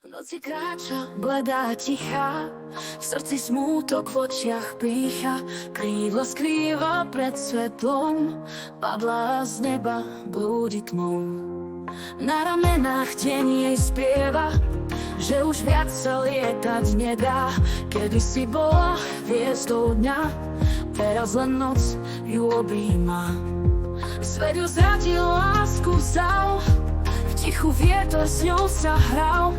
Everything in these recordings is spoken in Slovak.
V noci kráča, bledá tichá, v srdci smútok, v očiach pýcha, krídla skrýva pred svetlom, padla z neba, blúdi tmou. Na ramenách deň jej spieva, že už viac sa lietať nedá. Kedysi bola hviezdou dňa, teraz len noc ju objíma. Svet ju zradil, lásku vzal, v tichu vietor s ňou sa hral.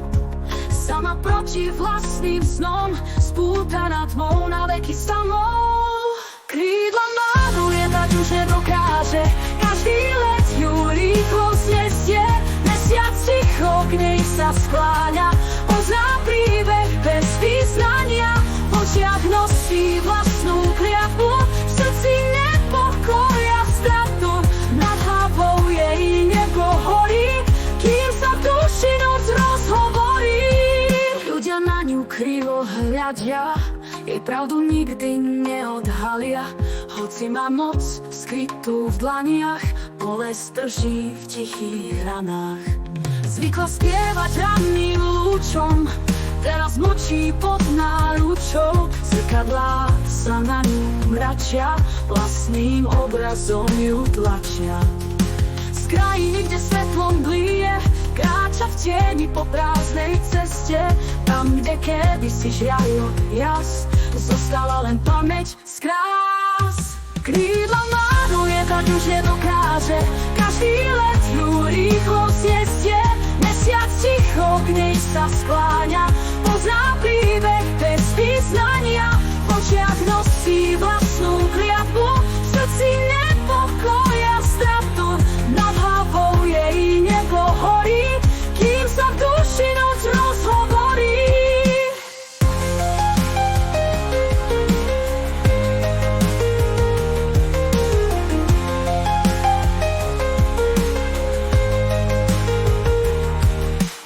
Sama proti vlastným snom, spútaná tmou, na veky samou. Krídla má, lietať už nedokáže, každý let ju rýchlo znesie. Mesiac ticho k nej sa skláňa, pozná príbeh bez význania. V očiach nosí vlastnú kliatbu, v srdci nepokoja stratu. Nad hlavou jej nebo horí, kým sa v duši noc rozhovorí. Ľudia na ňu krivo hľadia, jej pravdu nikdy neodhalia. Hoci má moc skrytú v dlaniach, bolesť drží v tichých ranách. Zvykla spievať ranným lúčom, teraz mlčí pod náručou. Zrkadlá sa na ňu mračia, vlastným obrazom ju tlačia. Z krajiny, kde svetlom blije, kráča v tieni po prázdnej ceste. Tam, kde kedysi žiaril jas, zostala len pamäť z krás. Krídla má, lietať už nedokáže, každý let ju rýchlo znesie. Mesiac ticho k nej sa skláňa, pozná príbeh bez význania. V očiach nosí vlastnú kliatbu, v srdci nepokoja stratu. Nad hlavou jej nebo horí, kým sa v duši noc rozhovorí.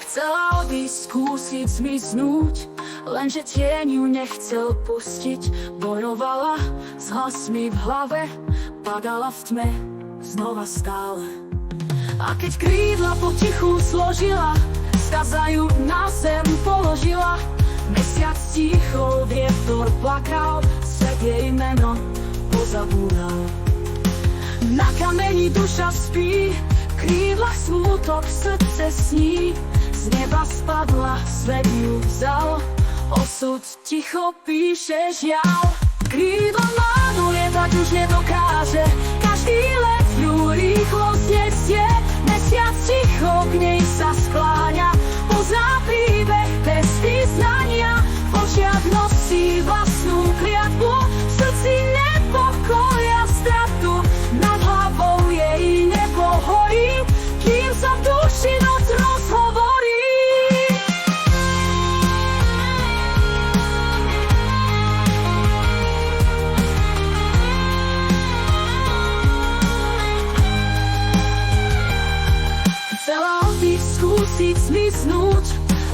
Chcela odísť, skúsiť zmiznúť, lenže tieň ju nechcel pustiť. Bojovala s hlasmi v hlave, padala v tme znova stále. A keď krídla potichu složila, skaza ju na zem položila. Mesiac ticho, vietor plakal, svet jej meno pozabúdal. Na kameni duša spí, v krídlach smútok, srdce sní. Z neba spadla, svet ju vzal, osud ticho píše žiaľ. Krídla má, lietať už nedokáže, každý let ju rýchlo znesie. Mesiac ticho k nej sa skláňa, pozná príbeh bez význania. V očiach nosí vlastnú kliatbu, v srdci nepokoja stratu. Nad hlavou jej nebo horí, kým sa v duši noc rozhovorí. Chcela odísť, skúsiť zmiznúť,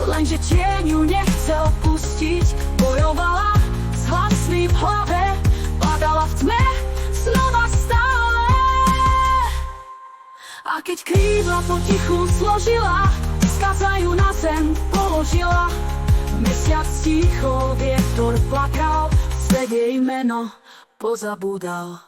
lenže tieň ju nechcel pustiť. Bojovala s hlasmi v hlave, padala v tme znova stále. A keď krídla potichu složila, skaza ju na zem položila. Mesiac ticho, vietor plakal, svet jej meno pozabúdal.